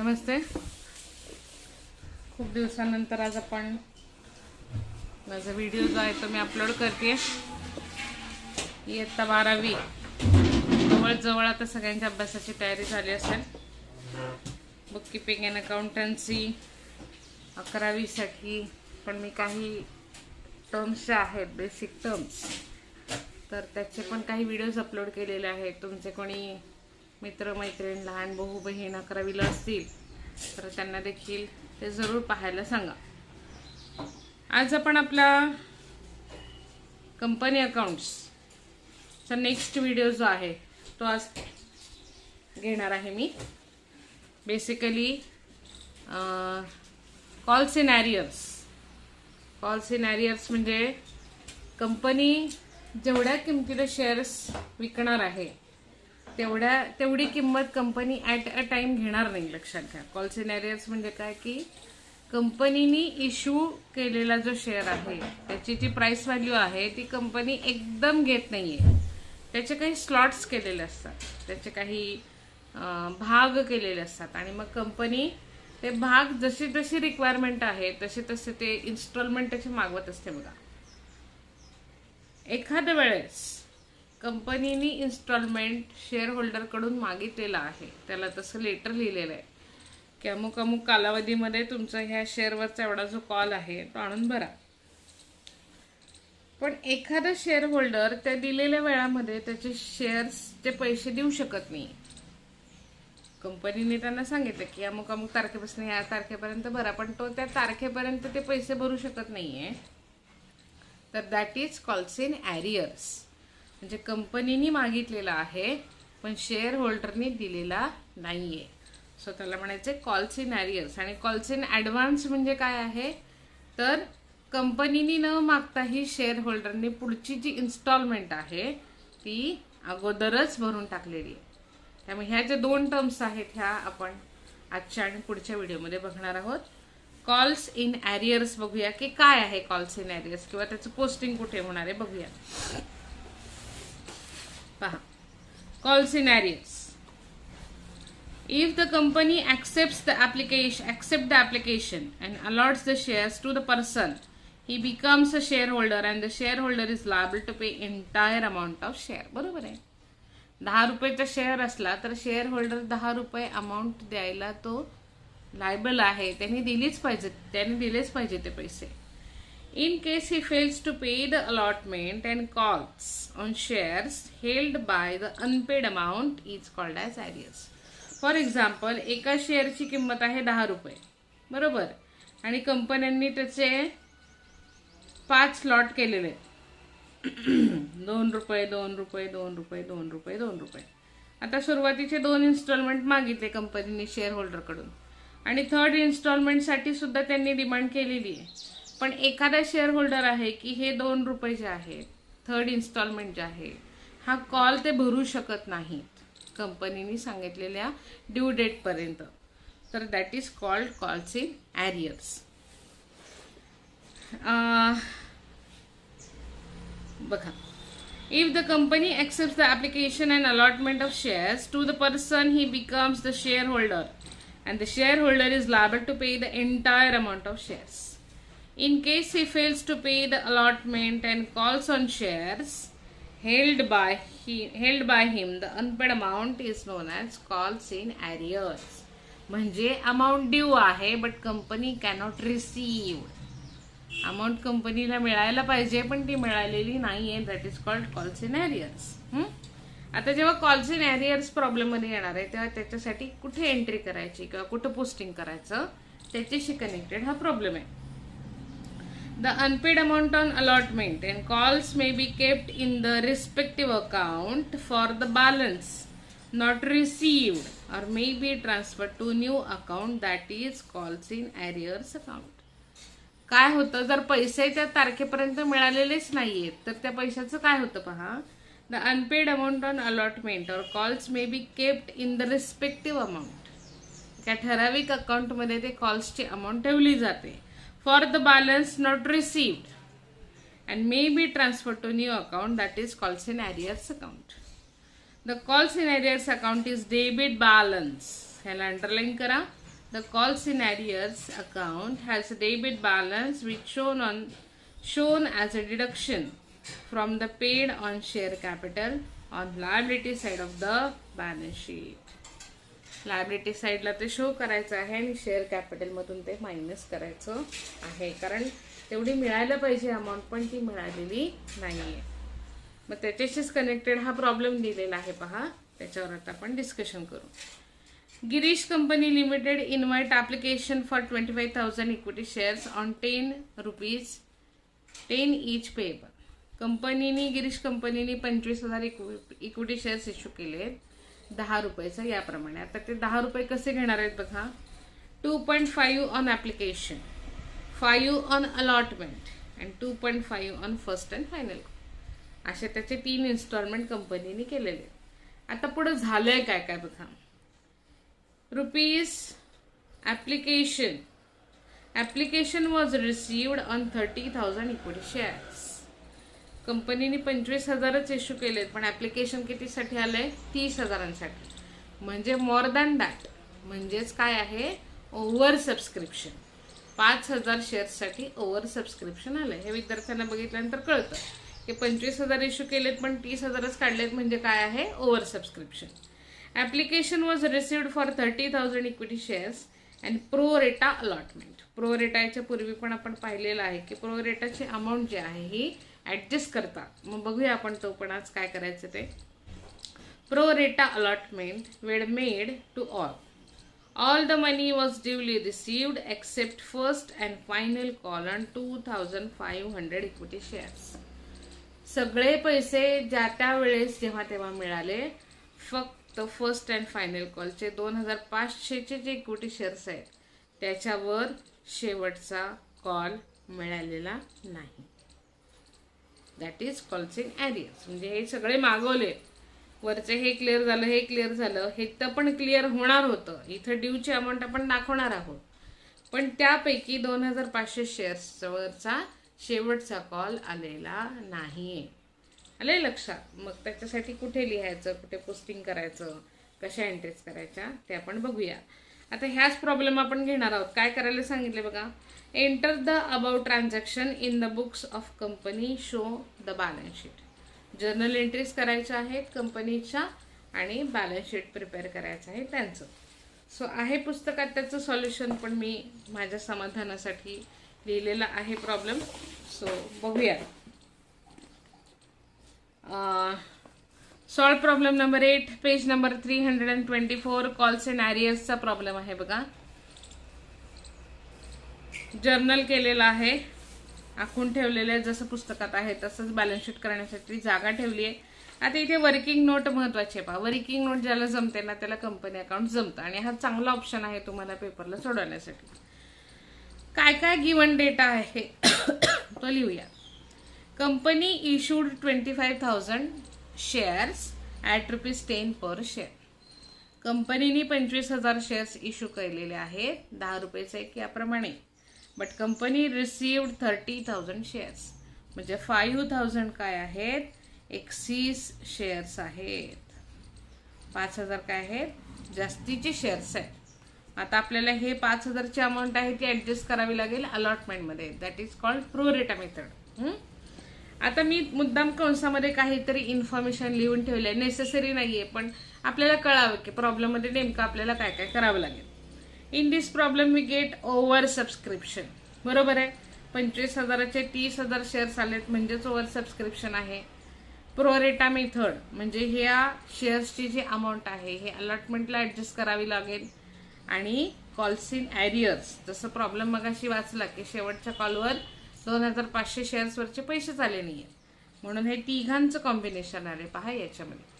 नमस्ते. खूप दिवसानंतर आज आपण माझा व्हिडिओ जो आहे तो मी अपलोड करते. इयत्ता 12वी जवळ आता सगळ्यांच्या अभ्यासाची तयारी झाली असेल. बुक कीपिंग अँड अकाउंटन्सी 11वी साठी पण मी काही टर्म्स जे आहेत बेसिक टर्म्स तर त्याचे पण काही व्हिडिओज अपलोड केलेले आहेत. तुमचे कोणी मित्र मैत्रीण लहान भाऊ बहीण 11वीला असतील तर त्यांना देखील ते जरूर पाहायला सांगा. आज आपण आपला कंपनी अकाउंट्सचा नेक्स्ट व्हिडिओ जो आहे तो आज घेणार आहे मी. बेसिकली कॉल्स इन ॲरियर्स म्हणजे कंपनी जेवढ्या किमतीला शेअर्स विकणार आहे तेवढी किंमत कंपनी ॲट अ टाइम घेणार नाही. लक्षात घ्या. कॉल्स इन ॲरियर्स म्हणजे काय की कंपनीनी इश्यू केलेला जो शेअर आहे त्याची जी प्राइस व्हॅल्यू आहे ती कंपनी एकदम घेत नाहीये. त्याचे काही स्लॉट्स केलेले असतात, त्याचे काही भाग केलेले असतात आणि मग कंपनी ते भाग जशी जशी रिक्वायरमेंट आहे तसे तसे ते इन्स्टॉलमेंट त्याचे मागवत असते. बघा, एखाद्या वेळेस कंपनीनी इन्स्टॉलमेंट शेअर होल्डर कडून मागितलेला आहे, त्याला तसं लेटर लिहिलेलं आहे की अमुक अमुक कालावधीमध्ये तुमचा ह्या शेअरवरचा एवढा जो कॉल आहे तो आणून भरा. पण एखादा शेअर होल्डर त्या दिलेल्या वेळामध्ये त्याचे शेअर्सचे पैसे देऊ शकत नाही. कंपनीने त्यांना सांगितलं की अमुक अमुक तारखेपासून या तारखेपर्यंत भरा, पण तो त्या तारखेपर्यंत ते पैसे भरू शकत नाहीये. तर that is calls in arrears. म्हणजे कंपनीनी मागितलेला आहे पण शेअर होल्डरनी दिलेला नाहीये. सो त्याला म्हणायचे कॉल्स इन ॲरियर्स. आणि कॉल्स इन ॲडव्हान्स म्हणजे काय आहे तर कंपनीनी न मागताही शेअर होल्डरनी पुढची जी इन्स्टॉलमेंट आहे ती अगोदरच भरून टाकलेली आहे. त्यामुळे ह्या ज्या दोन टर्म्स आहेत ह्या आपण आजच्या आणि पुढच्या व्हिडिओमध्ये बघणार आहोत. कॉल्स इन ॲरियर्स बघूया की काय आहे कॉल्स इन ॲरियर्स किंवा त्याचं पोस्टिंग कुठे होणार आहे बघूया. पहा, calls in arrears. If the company accept the application and allots the shares to the person, he becomes a shareholder and the shareholder is liable to pay entire amount of share. बरोबर आहे. 10 रुपयाचा share असला तर share holder 10 रुपये amount द्यायला तो liable आहे. त्यांनी दिलेच पाहिजे ते पैसे. In case he fails to pay the allotment and calls on shares held by the unpaid amount is called as arrears. For example, एका शेअरची किंमत आहे 10 रुपये, बरोबर, आणि कंपन्यांनी त्याचे 5 स्लॉट केलेले 2 रुपये 2 रुपये 2 रुपये 2 रुपये 2 रुपये. आता सुरुवातीचे 2 इन्स्टॉलमेंट मागितले कंपनीने शेअर होल्डरकडून आणि थर्ड इन्स्टॉलमेंटसाठी सुद्धा त्यांनी डिमांड केलेली आहे. पण एखादा शेअर होल्डर आहे की हे 2 रुपये जे आहेत, थर्ड इन्स्टॉलमेंट जे आहे, हा कॉल ते भरू शकत नाहीत कंपनीने सांगितलेल्या ड्यू डेट पर्यंत. तर that is called calls in arrears. बघा, if the company accepts the application and allotment of shares to the person, he becomes the shareholder and the shareholder is liable to pay the entire amount of shares. In case he fails to pay the allotment and calls on shares held by him, the unpaid amount is known as calls in arrears. म्हणजे amount due आहे but company cannot receive. Amount कंपनीला मिळायला पाहिजे पण ती मिळालेली नाहीये. That is called calls in arrears. आता जेव्हा कॉल्स इन ॲरियर्स प्रॉब्लेम मध्ये येणार आहे तेव्हा त्याच्यासाठी कुठे एंट्री करायची किंवा कुठं पोस्टिंग करायचं त्याच्याशी कनेक्टेड हा प्रॉब्लेम आहे. The unpaid amount on allotment and calls may be kept in the respective account for the balance not received or may be transferred to new account that is calls in arrears account. काय होतं जर पैसे त्या तारखेपर्यंत मिळालेलेच नाहीयेत तर त्या पैशाचं काय होतं पहा. The unpaid amount on allotment or calls may be kept in the respective amount. त्या ठराविक अकाउंट मध्ये ते कॉल्सची अमाऊंट ठेवली जाते for the balance not received and may be transferred to new account that is calls in arrears account. The calls in arrears account is debit balance. ह्याला underline करा. the calls in arrears account has a debit balance which shown as a deduction from the paid on share capital on liability side of the balance sheet. Liability साईडला ते show करायचं आहे आणि share कॅपिटलमधून ते minus करायचं आहे, कारण तेवढी मिळायला पाहिजे अमाऊंट, पण ती मिळालेली नाही आहे. मग त्याच्याशीच कनेक्टेड हा प्रॉब्लेम दिलेला आहे पहा, त्याच्यावर आता आपण डिस्कशन करू. Girish company limited invite application for 25,000 equity shares on 10 rupees 10 each payable. Girish कंपनीने 25,000 इक्विटी शेअर्स इश्यू केले 10 रुपयाचं याप्रमाणे. आता ते 10 रुपये कसे घेणार आहेत बघा. 2.5 on application, 5 on allotment and 2.5 on first and final. असे त्याचे 3 इन्स्टॉलमेंट कंपनीने केलेले. आता पुढे झालंय काय काय बघा. Rupees application was received on 30,000 equity shares. कंपनीने 25,000च इश्यू केलेत, पण ॲप्लिकेशन कितीसाठी आलंय 30,000साठी. म्हणजे मोर दॅन दॅट, म्हणजेच काय आहे ओव्हर सबस्क्रिप्शन. 5,000 शेअर्ससाठी ओव्हर सबस्क्रिप्शन आलंय. हे विद्यार्थ्यांना बघितल्यानंतर कळतं की 25,000 इश्यू केलेत पण 30,000च काढलेत, म्हणजे काय आहे over subscription. Application was received for 30,000 equity shares and pro rata allotment. Pro रेटा याच्या पूर्वी पण आपण पाहिलेलं आहे की प्रो रेटाची अमाऊंट जी आहे ही ॲडजस्ट करतात. मग बघूया आपण तो पण आज काय करायचं ते. Pro rata allotment were made to all the money was duly received except first and final call on 2,500 equity shares. सगळे पैसे ज्या त्या वेळेस जेव्हा तेव्हा मिळाले, फक्त फर्स्ट अँड फायनल कॉलचे 2,500चे जे इक्विटी शेअर्स आहेत त्याच्यावर शेवटचा कॉल मिळालेला नाही. That is calls in arrears. म्हणजे हे सगळे मागवले, वरचे हे क्लिअर झालं, हे क्लिअर झालं, हे तर पण क्लिअर होणार होतं. इथं ड्यूची अमाऊंट आपण दाखवणार आहोत, पण त्यापैकी 2,500 शेअर्सवरचा शेवटचा कॉल आलेला नाहीये. आले लक्षात. मग त्याच्यासाठी कुठे लिहायचं, कुठे पोस्टिंग करायचं, कशा एंट्रीज करायच्या ते आपण बघूया. आता ह्याच प्रॉब्लेम आपण घेणार आहोत. काय करायला सांगितले बघा. Enter the about transaction in the books of company, show the balance sheet. Journal entries करायच्या आहेत कंपनीच्या आणि बॅलन्स शीट प्रिपेअर करायचं आहे त्यांचं. सो आहे पुस्तकात त्याचं सॉल्युशन, पण मी माझ्या समाधानासाठी लिहिलेला आहे प्रॉब्लेम. सो बघूया. Solve problem number 8, page number 324. Calls in ॲरियर्सचा प्रॉब्लेम आहे बघा. जर्नल केलेला आहे, आखून ठेवलेलं आहे, जसं पुस्तकात आहे तसंच बॅलन्स शीट करण्यासाठी जागा ठेवली आहे. आता इथे वर्किंग नोट महत्वाची आहे पहा. वर्किंग नोट ज्याला जमते ना त्याला कंपनी अकाउंट जमतं, आणि हा चांगला ऑप्शन आहे तुम्हाला पेपरला सोडवण्यासाठी. काय काय गिवन डेटा आहे तो लिहूया. Company issued 25,000 shares at ₹10 per share. कंपनीने 25,000 शेअर्स इश्यू केलेले आहेत 10 रुपयाचे एक याप्रमाणे. बट कंपनी रिसिव्ड 30,000 शेअर्स, म्हणजे 5,000 काय आहेत, एक्सिस शेअर्स आहेत. 5,000 काय आहेत, जास्तीचे शेअर्स आहेत. आता आपल्याला हे 5,000ची अमाऊंट आहे ती ॲडजस्ट करावी लागेल अलॉटमेंटमध्ये. दॅट इज कॉल्ड प्रो रेटा मेथड. आता मी मुद्दाम कंसामध्ये काहीतरी इन्फॉर्मेशन लिहून ठेवलं आहे, नेसेसरी नाही आहे, पण आपल्याला कळावं की प्रॉब्लेममध्ये नेमकं आपल्याला काय काय करावं लागेल. In this problem we get oversubscription. बरोबर आहे. 25,000चे 30,000 शेअर्स आलेत, म्हणजेच ओव्हर सबस्क्रिप्शन आहे. प्रो रेटा मेथड म्हणजे ह्या शेअर्सची जी अमाऊंट आहे हे अलॉटमेंटला ॲडजस्ट करावी लागेल. आणि कॉल्स इन ॲरियर्स, जसं प्रॉब्लेम मगाशी वाचला की शेवटच्या कॉलवर 2,500 शेअर्सवरचे पैसेच आले नाही, म्हणून हे तिघांचं कॉम्बिनेशन आले पहा याच्यामध्ये.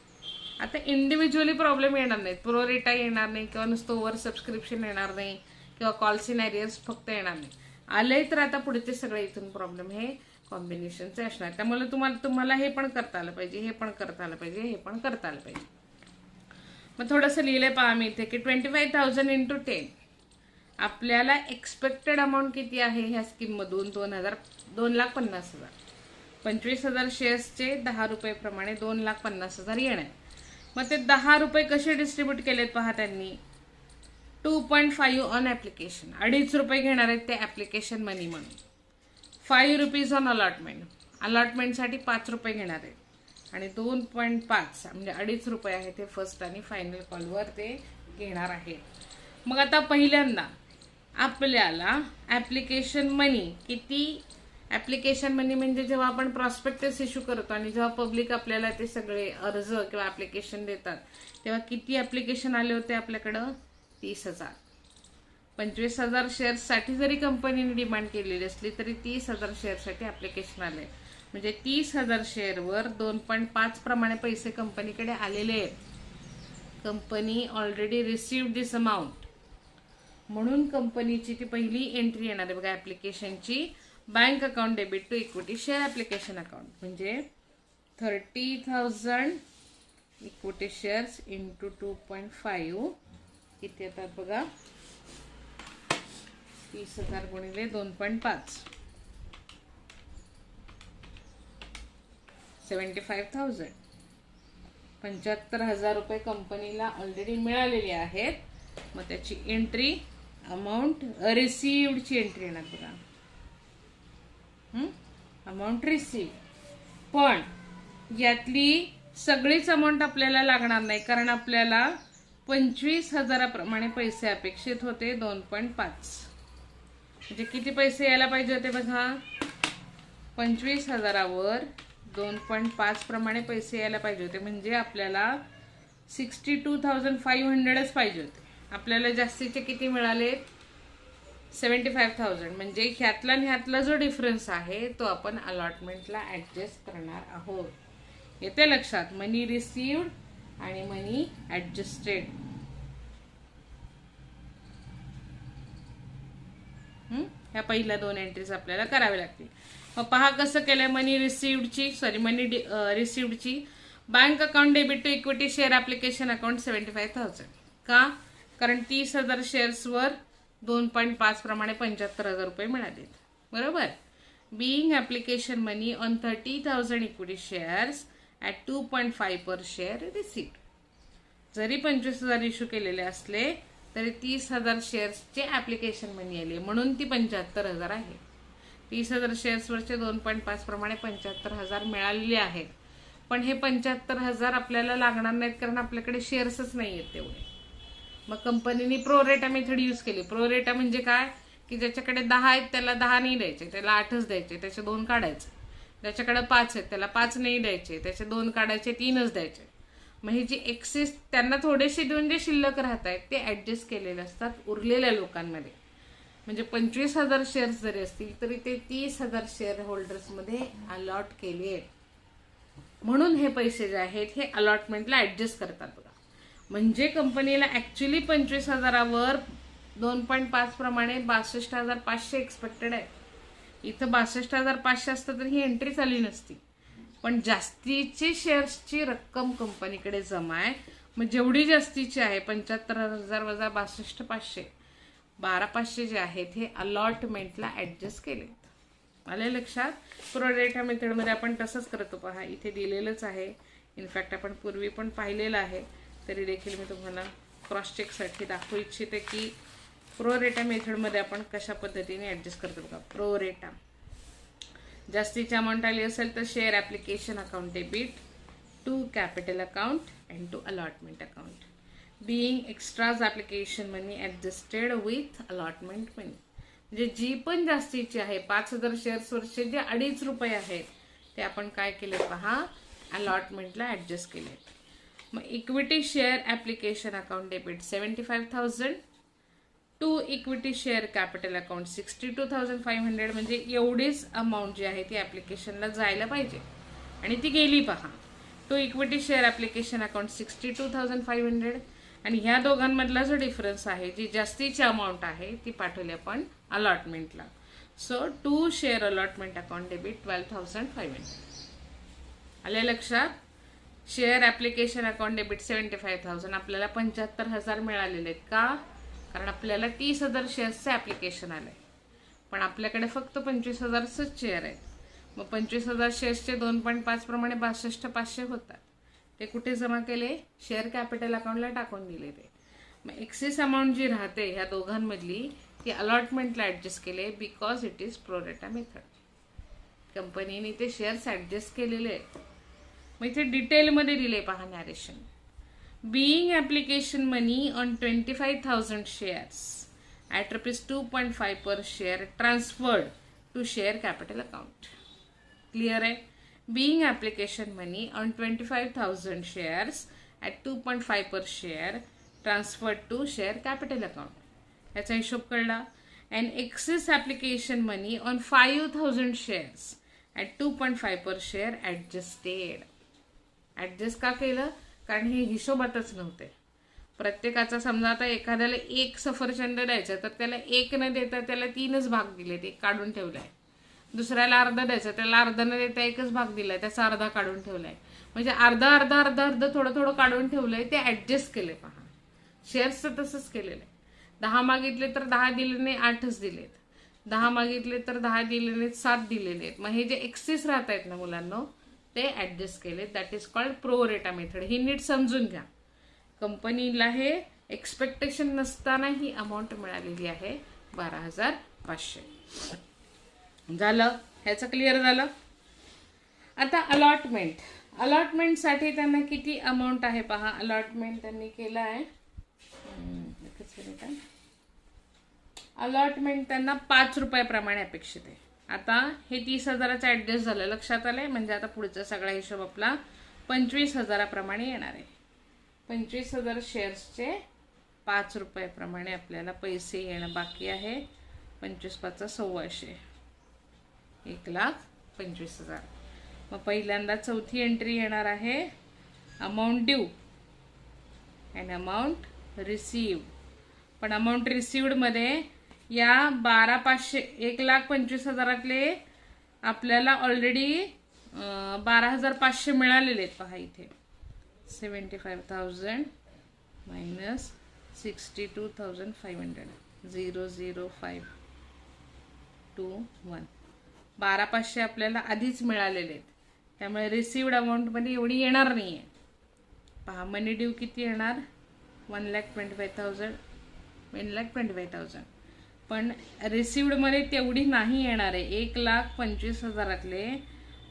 आता इंडिव्हिज्युअली प्रॉब्लेम येणार नाहीत, प्रो रेटा येणार नाही, किंवा नुसतं ओव्हर सबस्क्रिप्शन येणार नाही, किंवा कॉल्स इन ॲरियर्स फक्त येणार नाही. आलंय तर आता पुढचे सगळे इथून प्रॉब्लेम हे कॉम्बिनेशनचे असणार. त्यामुळे तुम्हाला हे पण करता आलं पाहिजे, हे पण करता आलं पाहिजे, हे पण करता आलं पाहिजे. मग थोडंसं लिहिलंय पहा मी इथे की 25,000 × 10 आपल्याला एक्सपेक्टेड अमाऊंट किती आहे ह्या स्कीममधून, 2,50,000. 25,000 शेअर्सचे 10 रुपये प्रमाणे 2,50,000 येणार. मग ते 10 रुपये कसे डिस्ट्रीब्यूट केलेत पहा त्यांनी. 2.5 ऑन ॲप्लिकेशन, 2.5 रुपये घेणार आहेत ते ॲप्लिकेशन मनी म्हणून. 5 रुपीज ऑन अलॉटमेंट, अलॉटमेंटसाठी 5 रुपये घेणार आहेत. आणि 2.5 म्हणजे 2.5 रुपये आहे ते फर्स्ट आणि फायनल कॉलवर ते घेणार आहेत. मग आता पहिल्यांदा आपल्याला ॲप्लिकेशन मनी किती, ॲप्लिकेशन मनी म्हणजे जेव्हा आपण प्रॉस्पेक्टस इश्यू करतो आणि जेव्हा पब्लिक आपल्याला ते सगळे अर्ज किंवा ॲप्लिकेशन देतात तेव्हा किती ॲप्लिकेशन आले होते आपल्याकडं, 30,000. 25,000 शेअर्ससाठी जरी कंपनीने डिमांड केलेली असली तरी 30,000 शेअरसाठी ॲप्लिकेशन आले. म्हणजे 30,000 शेअरवर 2.5 प्रमाणे पैसे कंपनीकडे आलेले आहेत. Company already received this amount. म्हणून कंपनीची ती पहिली एंट्री येणार आहे बघा ॲप्लिकेशनची, bank account debit to equity share application account. म्हणजे 30,000 इक्विटी शेअर्स इंटू 2.5 किती येतात बघा, 30,000 गुणिले 2.5, 75,000. 75,000 रुपये कंपनीला ऑलरेडी मिळालेले आहेत. मग त्याची एंट्री अमाऊंट रिसिव्डची एंट्री येणार बघा, अमाऊंट रिसिव्ह. पण यातली सगळीच अमाऊंट आपल्याला लागणार नाही, कारण आपल्याला 25,000 प्रमाणे पैसे अपेक्षित होते. 2.5 म्हणजे किती पैसे यायला पाहिजे होते बघा, 25,000वर 2.5 प्रमाणे पैसे यायला पाहिजे होते. म्हणजे आपल्याला 62,500च पाहिजे होते. आपल्याला जास्तीचे किती मिळाले, 75,000. म्हणजे ह्यातला आणि ह्यातला जो डिफरन्स आहे तो आपण अलॉटमेंटला ऍडजस्ट करणार आहोत. येते लक्षात, मनी रिसिव्ड आणि मनी ऍडजस्टेड. ह्या पहिल्या 2 एंट्रीज आपल्याला कराव्या लागतील. मग पहा कसं केलंय, मनी रिसिव्डची bank account debit to equity share application account 75,000. का, कारण 30,000 शेअर्सवर 2.5 प्रमाणे 75,000 रुपये मिळाले, बरोबर. Being application money on 30,000 equity shares at 2.5 per share received. जरी 25,000 इश्यू केलेले असले तरी 30,000 शेअर्सचे ॲप्लिकेशन मनी आले, म्हणून ती 75,000 आहे. 30,000 शेअर्सवरचे 2.5 प्रमाणे 75,000 मिळालेले आहेत. पण हे 75,000 आपल्याला लागणार नाहीत, कारण आपल्याकडे शेअर्सच नाही आहेत तेवढे. मग कंपनीने प्रो रेटा मेथड यूज केली. प्रो रेटा म्हणजे काय, की ज्याच्याकडे 10 आहेत त्याला 10 नाही द्यायचे, त्याला 8च द्यायचे, त्याचे 2 काढायचे. ज्याच्याकडे 5 आहेत त्याला 5 नाही द्यायचे, त्याचे 2 काढायचे, 3च द्यायचे. मग ही जी एक्सेस त्यांना थोडेसे देऊन जे शिल्लक राहत आहेत ते ऍडजस्ट केलेले असतात उरलेल्या लोकांमध्ये. म्हणजे 25,000 शेअर्स जरी असतील तरी ते 30,000 शेअर होल्डर्समध्ये अलॉट केले. म्हणून हे पैसे जे आहेत हे अलॉटमेंटला ऍडजस्ट करतात बघा. म्हणजे कंपनीला ऍक्च्युली 25,000वर 2.5 प्रमाणे 62,500 एक्सपेक्टेड आहे. इथं 62,500 असतं तर ही एंट्री झाली नसती. पण जास्तीची शेअर्सची रक्कम कंपनीकडे जमा आहे. मग जेवढी जास्तीची आहे 75,000 वजा 62,500, 12,500 जे आहेत हे अलॉटमेंटला ऍडजस्ट केले. आले लक्षात. प्रो रेटा मेथडमध्ये आपण तसंच करतो पहा, इथे दिलेलंच आहे. इनफॅक्ट आपण पूर्वी पण पाहिलेलं आहे, तरी देखील मी तुम्हाला क्रॉस चेकसाठी दाखवू इच्छिते की प्रो रेटा मेथडमध्ये आपण कशा पद्धतीने ऍडजस्ट करतो बघा. प्रो रेटा जास्तीची अमाऊंट आली असेल तर share application account debit to capital account and to allotment account. Being एक्स्ट्राज application money adjusted with allotment money. म्हणजे जी पण जास्तीची आहे 5,000 शेअर्सवरचे जे 2.5 रुपये आहेत ते आपण काय केले पहा, अलॉटमेंटला ॲडजस्ट केले. मग equity share application account debit 75,000 to equity share capital account 62,500. म्हणजे एवढीच अमाऊंट जी आहे ती ॲप्लिकेशनला जायला पाहिजे आणि ती गेली पहा. To equity share application account 62,500 आणि ह्या दोघांमधला जो डिफरन्स आहे, जी जास्तीची अमाऊंट आहे ती पाठवली आपण अलॉटमेंटला. So to share allotment account debit 12,500. आले लक्षात. Share application account debit 75,000. आपल्याला 75,000 मिळालेले आहेत. का, कारण आपल्याला 30,000 शेअर्सचं ॲप्लिकेशन आलंय, पण आपल्याकडे फक्त 25,000च शेअर आहेत. मग 25,000 शेअर्सचे 2.5 प्रमाणे 62,500 होतात. ते कुठे जमा केले, शेअर कॅपिटल अकाउंटला टाकून दिले ते. मग एक्सेस अमाऊंट जी राहते ह्या दोघांमधली ती अलॉटमेंटला ॲडजस्ट केले because it is pro rata method. कंपनीने ते शेअर्स ॲडजस्ट केलेले आहेत. मग इथे डिटेलमध्ये दिले पहा narration. Being application money on 25,000 shares at ₹2.5 per share transferred to share capital account. Clear आहे. Being application money on 25,000 shares at 2.5 per share transferred to share capital account. याचा हिशोब कळला. And excess application money on 5,000 shares at 2.5 per share adjusted. Adjust का केलं? कारण हे हिशोबातच नव्हते. प्रत्येकाचा समजा आता एखाद्याला एक सफरचंद द्यायचं तर त्याला एक न देता त्याला 3च भाग दिले, ते काढून ठेवलाय. दुसऱ्याला अर्धा द्यायचं, त्याला अर्धा न देता एकच भाग दिलाय, त्याचा अर्धा काढून ठेवलाय. म्हणजे अर्धा अर्धा अर्धा अर्धा थोडं थोडं काढून ठेवलंय, ते ॲडजस्ट केले. पहा शेअर्सचं तसंच केलेलं आहे. 10 मागितले तर 10 दिले नाही, 8च दिलेत. 10 मागितले तर 10 दिले नाहीत, 7 दिलेले आहेत. मग हे जे एक्सेस राहत आहेत ना मुलांना ते ॲडजस्ट केले. That is called pro rata method. ही नीट समजून घ्या. कंपनीला हे एक्सपेक्टेशन नसताना ही अमाऊंट मिळालेली आहे 12,500. झालं. ह्याचं क्लिअर झालं. आता अलॉटमेंट. अलॉटमेंटसाठी त्यांना किती अमाऊंट आहे पहा. अलॉटमेंट त्यांनी केलं आहे, अलॉटमेंट त्यांना ₹5 प्रमाणे अपेक्षित आहे. आता हे 30,000चं ॲडजस्ट झालं, लक्षात आलंय. म्हणजे आता पुढचा सगळा हिशोब आपला 25,000 प्रमाणे येणार आहे. 25,000 शेअर्सचे ₹5 प्रमाणे आपल्याला पैसे येणं बाकी आहे. 25×5 = 1,600. 1,25,000. मग पहिल्यांदा चौथी एंट्री येणार आहे amount due and amount received. पण अमाऊंट रिसीव्डमध्ये या 12,500 1,25,000 आपल्याला ऑलरेडी 12,500 मिळालेले आहेत. पहा इथे 75,000 - 62,500 00521. 12,500 आपल्याला आधीच मिळालेले आहेत. त्यामुळे रिसिव्ड अमाऊंटमध्ये एवढी येणार नाही आहे. पहा मनी ड्यू किती येणार 1,25,000. 1,25,000. पण रिसिव्डमध्ये तेवढी नाही येणार आहे. 1,25,000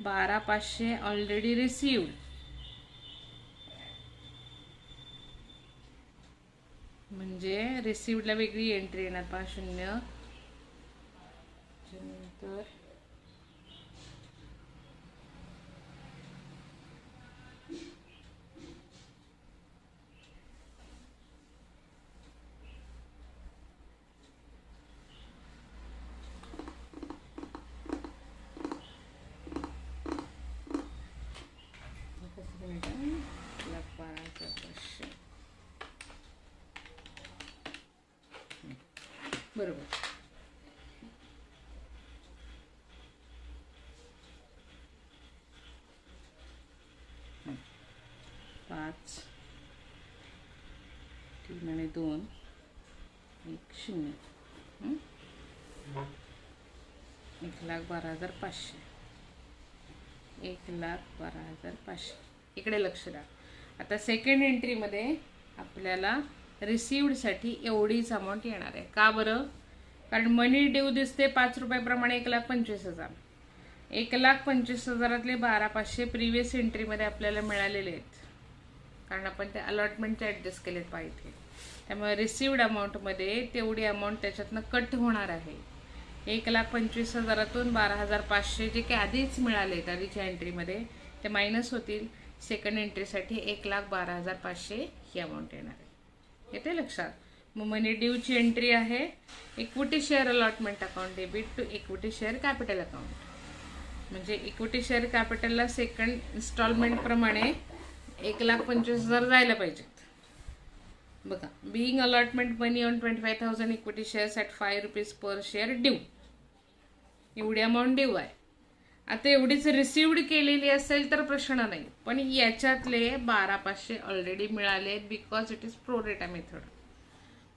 12,500 ऑलरेडी रिसिव्ड. म्हणजे रिसिव्डला वेगळी एंट्री येणार. पहा 0 नंतर बरोबर. पाच 3 आणि 2 1 0. 1,12,500. 1,12,500. इकडे लक्ष द्या. आता सेकंड एंट्रीमध्ये आपल्याला रिसिव्डसाठी एवढीच अमाऊंट येणार आहे. का बरं? कारण मनी ड्यू दिसते ₹5 प्रमाणे 1,25,000. 1,25,000 12,500 प्रिव्हियस एंट्रीमध्ये आपल्याला मिळालेले आहेत. कारण आपण ते अलॉटमेंटचे ॲडजस्ट केलेत पाहिजे. त्यामुळे रिसिव्ड अमाऊंटमध्ये तेवढी अमाऊंट त्याच्यातनं कट होणार आहे. 1,25,000तून 12,500 जे काही आधीच मिळाले आहेत आधीच्या एंट्रीमध्ये ते मायनस होतील. सेकंड एंट्रीसाठी 1,12,500 ही अमाऊंट येणार आहे. येते लक्षात. मग मनी ड्यूची एंट्री आहे equity share allotment account debit to equity share capital account. म्हणजे इक्विटी शेअर कॅपिटलला सेकंड इन्स्टॉलमेंट प्रमाणे 1,25,000 जायला पाहिजेत. बघा being allotment money on 25,000 equity shares at ₹5 per share due. एवढी अमाऊंट ड्यू आहे. आता एवढीच रिसिव्ड केलेली असेल तर प्रश्न नाही. पण याच्यातले 12,500 ऑलरेडी मिळाले आहेत because it is pro rata method.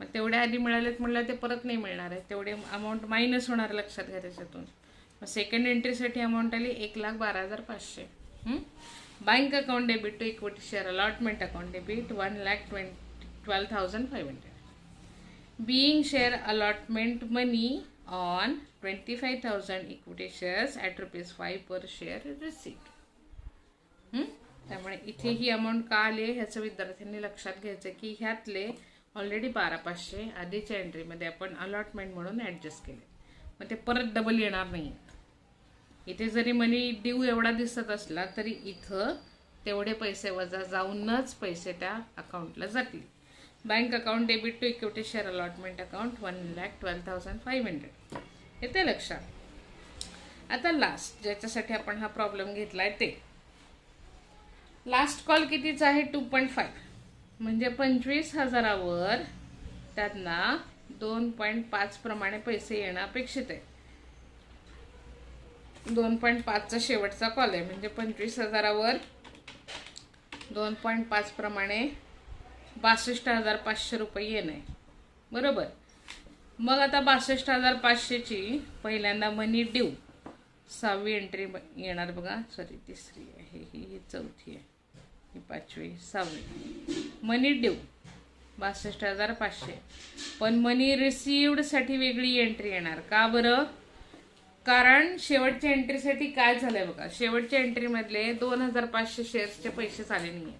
मग तेवढे आधी मिळालेत म्हणलं ते परत नाही मिळणार आहे. तेवढे अमाऊंट मायनस होणार, लक्षात घ्या त्याच्यातून. मग सेकंड एंट्रीसाठी अमाऊंट आली 1,12,500. Bank account debit to equity share allotment account debit 1,20,000 12,500. Being share allotment money on 25,000 equity shares at ₹5 per share received. त्यामुळे इथे ही अमाऊंट का आले ह्याचं विद्यार्थ्यांनी लक्षात घ्यायचं की ह्यातले ऑलरेडी 12,500 आधीच्या एंट्रीमध्ये आपण अलॉटमेंट म्हणून ॲडजस्ट केले, मग ते परत डबल येणार नाही. इथे जरी मनी ड्यू एवढा दिसत असला तरी इथं तेवढे पैसे वजा जाऊनच पैसे त्या अकाउंटला जातील. Bank account debit to equity share allotment account 1,12,500. येते लक्षात. आता लास्ट ज्याच्यासाठी आपण हा प्रॉब्लेम घेतलाय ते लास्ट कॉल कितीचा आहे 2.5 म्हणजे 25,000वर त्यांना 2.5 प्रमाणे पैसे येणं अपेक्षित आहे. 2.5चा शेवटचा कॉल आहे म्हणजे 25,000वर 2.5 प्रमाणे 62,500 रुपये येणे बरोबर. मग आता 62,500ची पहिल्यांदा मनी ड्यू 6वी एंट्री येणार बघा, सॉरी 3री आहे ही 4थी आहे, ही 5वी 6वी. मनी ड्यू 62,500, पण मनी रिसिव्ड साठी वेगळी एंट्री येणार. का बरं? कारण शेवटच्या एंट्रीसाठी काय झालंय बघा, शेवटच्या एंट्रीमधले 2,500 शेअर्सचे पैसे आले नाही.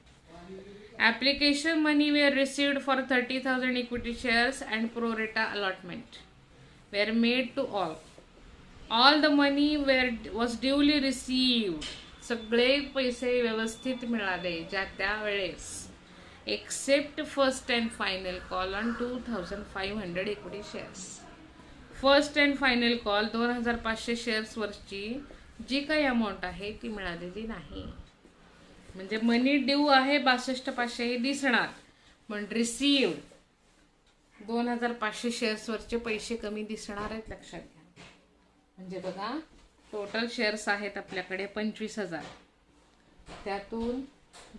Application money were received for 30,000 equity shares and prorata allotment were made to all the money was duly received. सगळे पैसे व्यवस्थित मिळाले ज्या त्यावेळेस except first and final call on 2,500 equity shares. First and final call 2,500 शेअर्सवरची जी काही amount आहे ती मिळालेली नाही. म्हणजे मनी ड्यू आहे 62,500 हे दिसणार, पण रिसिव्ड 2,500 शेअर्सवरचे पैसे कमी दिसणार आहेत लक्षात घ्या. म्हणजे बघा टोटल शेअर्स आहेत आपल्याकडे 25,000, त्यातून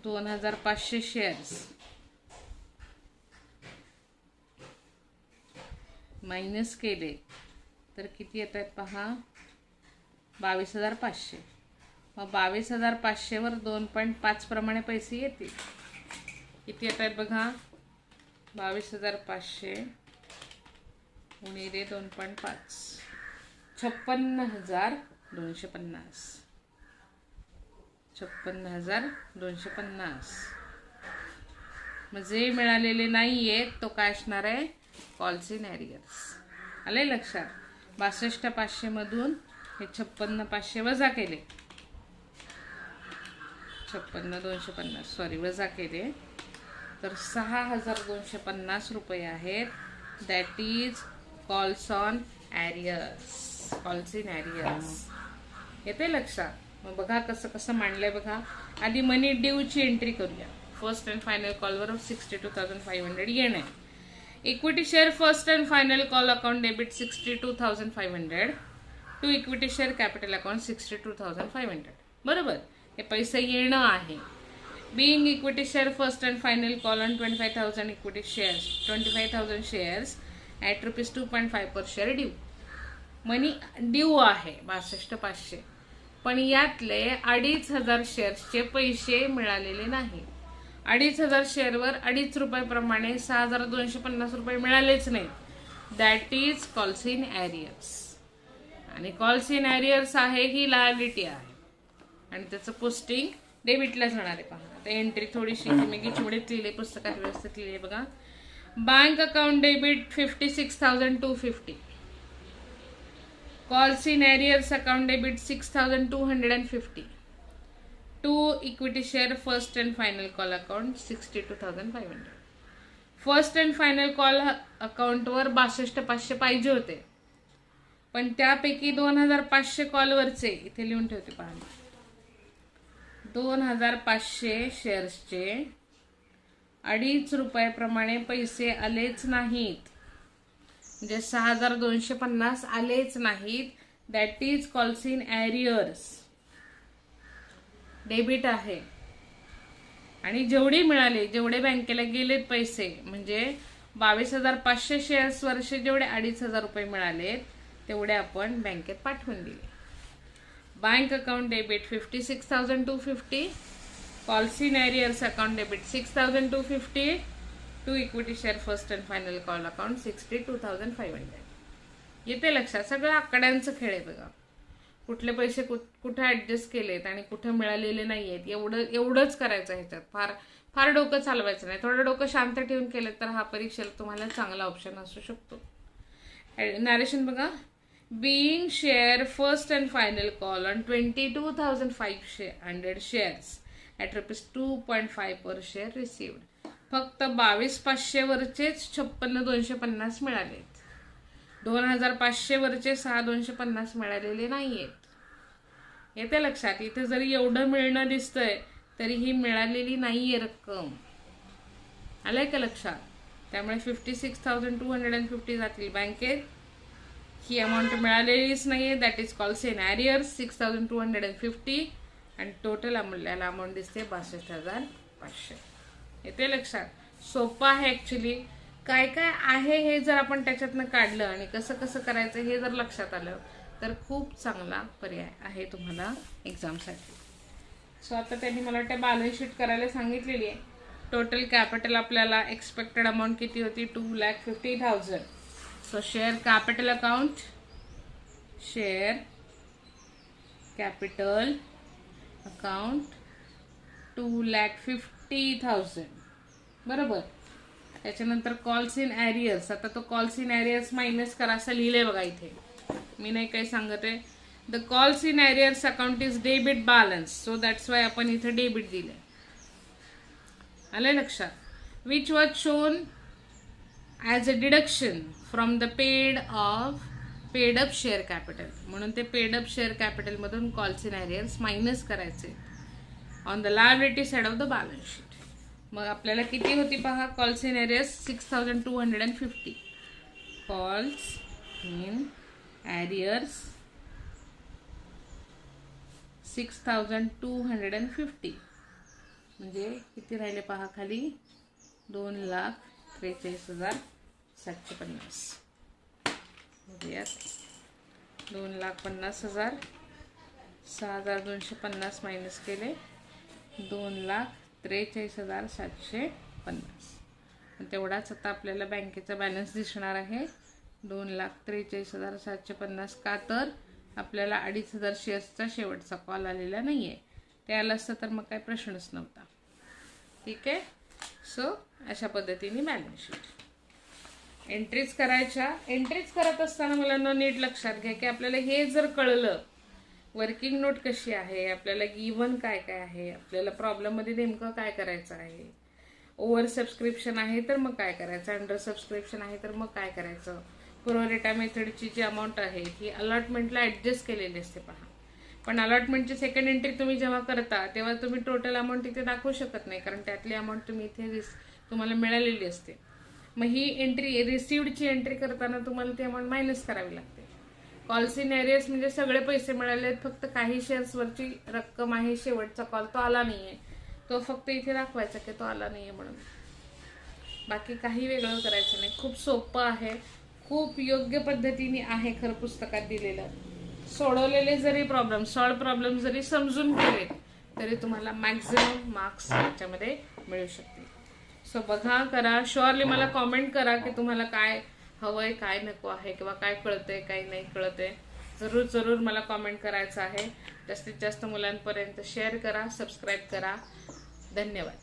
2,500 शेअर्स मायनस केले तर किती येत आहेत पहा, 22,500. मग 22,500वर 2.5 प्रमाणे पैसे येतील. किती येत आहेत बघा, 22,500 गुणिले 2.5 56,250. 56,250. मग जे मिळालेले नाहीये तो काय असणार आहे, कॉल्स इन ॲरियर्स. आले लक्षात. 62,500 मधून हे 56,500 वजा केले, 56,250 सॉरी वजा केले तर 6,250 रुपये आहेत. That is calls on arrears, calls in arrears. येते लक्षात. मग बघा कसं कसं मांडलंय बघा. आधी मनी ड्यूची एंट्री करूया. फर्स्ट अँड फायनल कॉलवर 62,500 येणे. Equity share first and final call account debit 62,500 to equity share capital account 62,500 बरोबर. हे पैसे येणं आहे. Being equity share first and final call on 25,000 equity shares 25,000 shares at ₹2.5 per share due. Money due आहे 62,500, पण यातले 2,500 शेअर्सचे पैसे मिळालेले नाही. 2,500 शेअरवर ₹2.5 प्रमाणे 6,250 रुपये मिळालेच नाही. That is calls in arrears. आणि कॉल्स इन ॲरियर्स आहे ही लायबिलिटी आहे आणि त्याचं पोस्टिंग डेबिटला जाणार आहे. पहा आता एंट्री थोडीशी मी गिचमुडीत लिहिली, पुस्तकात व्यवस्थित लिहिली बघा. Bank account debit 56,250. Calls in arrears account debit 6,250. To equity share first and final call account 62,500. First and final call अकाउंटवर 62,500 पाहिजे होते, पण त्यापैकी 2,500 कॉलवरचे इथे लिहून ठेवते पहा. 2,500 शेअर्सचे ₹2.5 प्रमाणे पैसे आलेच नाहीत, म्हणजे 6,250 आलेच नाहीत. That is calls in arrears. Debit आहे आणि जेवढे मिळाले, जेवढे बँकेला गेलेत पैसे, म्हणजे 22,500 शेअर्स वर्षे जेवढे 2,500 रुपये मिळालेत तेवढे आपण बँकेत पाठवून दिले. Bank account debit 56,250. Calls in arrears account debit 6,250. To equity share first and final call account 62,500. येते लक्षात? सगळं आकड्यांचं खेळ आहे बघा. कुठले पैसे कुठे ऍडजस्ट केलेत आणि कुठे मिळालेले नाहीयेत एवढंच करायचं. ह्याच्यात फार फार डोकं चालवायचं नाही. थोडं डोकं शांत ठेवून केलं तर हा परीक्षेला तुम्हाला चांगला ऑप्शन असू शकतो. नॅरेशन बघा. Being share first and final call on 22,500 shares at ₹2.5 per share received. फक्त 22,500 वरचेच 56,250 मिळालेत. 2,500 वरचे 6,250 मिळालेले नाहीयेत. येते लक्षात? इथे जरी एवढं मिळणं दिसतंय तरी ही मिळालेली नाहीये रक्कम. आलंय का लक्षात? त्यामुळे 56,250 जातील बँकेत. ही अमाऊंट मिळालेलीच नाहीये. That is calls in arrears 6,250 आणि टोटल आपल्याला अमाऊंट दिसते 62,500. येते लक्षात? सोपं आहे ऍक्च्युली. काय काय आहे हे जर आपण त्याच्यातनं काढलं आणि कसं कसं करायचं हे जर लक्षात आलं तर खूप चांगला पर्याय आहे तुम्हाला एक्झामसाठी. सो आता त्यांनी मला वाटतं बॅलन्स शीट करायला सांगितलेली आहे. टोटल कॅपिटल आपल्याला एक्सपेक्टेड अमाऊंट किती होती? 2,50,000. So share capital account, share capital account 2,50,000 बरोबर. त्याच्यानंतर कॉल्स इन ॲरियर्स. आता तो कॉल्स इन ॲरियर्स मायनस करा असं लिहिलंय बघा इथे. मी नाही काही सांगत आहे. The calls in arrears account is debit balance. So that's why आपण इथे डेबिट दिलंय. आलंय लक्षात? Which was shown as a deduction from the paid up share capital. म्हणून ते पेड अप शेअर कॅपिटल मधून कॉल्स इन ॲरियर्स मायनस करायचे on the liability side of the balance sheet. मग आपल्याला किती होती पहा? Calls in arrears 6,250. Calls in arrears 6,250 म्हणजे किती राहिले पहा खाली? 2,43,750. 2,50,000 6,250 मायनस केले 2,43,750. तेवढाच आता आपल्याला बँकेचा बॅलन्स दिसणार आहे 2,43,750. का तर आपल्याला 2,500 शेअर्सचा शेवटचा कॉल आलेला नाहीये. ते आलं असतं तर मग काही प्रश्नच नव्हता. ठीक आहे. सो अशा पद्धतीने बॅलन्स शीट एंट्रीज करायच्या. एंट्रीज करत असताना मला नीट लक्षात घ्या की आपल्याला हे जर कळलं वर्किंग नोट कशी आहे, आपल्याला गिव्हन काय काय आहे, आपल्याला प्रॉब्लेममध्ये नेमकं काय करायचं आहे, ओव्हर सबस्क्रिप्शन आहे तर मग काय करायचं, अंडर सबस्क्रिप्शन आहे तर मग काय करायचं, प्रोरेटा मेथडची जी अमाऊंट आहे ही अलॉटमेंटला ऍडजस्ट केलेली असते पहा. पण अलॉटमेंटची सेकंड एंट्री तुम्ही जेव्हा करता तेव्हा तुम्ही टोटल अमाऊंट इथे दाखवू शकत नाही कारण त्यातली अमाऊंट तुम्ही इथे तुम्हाला मिळालेली असते. मग ही एंट्री रिसिव्डची एंट्री करताना तुम्हाला ती अमाऊंट मायनस करावी लागते. कॉल्स इन ॲरियर्स म्हणजे सगळे पैसे मिळाले आहेत, फक्त काही शेअर्सवरची रक्कम आहे, शेवटचा कॉल तो आला नाहीये, तो फक्त इथे दाखवायचा की तो आला नाहीये म्हणून. बाकी काही वेगळं करायचं नाही. खूप सोपं आहे, खूप योग्य पद्धतीने आहे खरं पुस्तकात दिलेलं. सोडवलेले जरी सॉल्व प्रॉब्लेम जरी समजून केले तरी तुम्हाला मॅक्झिमम मार्क्स याच्यामध्ये मिळू शकतील. सो बघा, करा, शुअरली मला कॉमेंट करा की तुम्हाला काय हवंय, काय नको आहे, किंवा काय कळतंय, काय नाही कळतंय. जरूर मला कॉमेंट करायचं आहे. जास्तीत जास्त मुलांपर्यंत शेअर करा, सबस्क्राईब करा. धन्यवाद.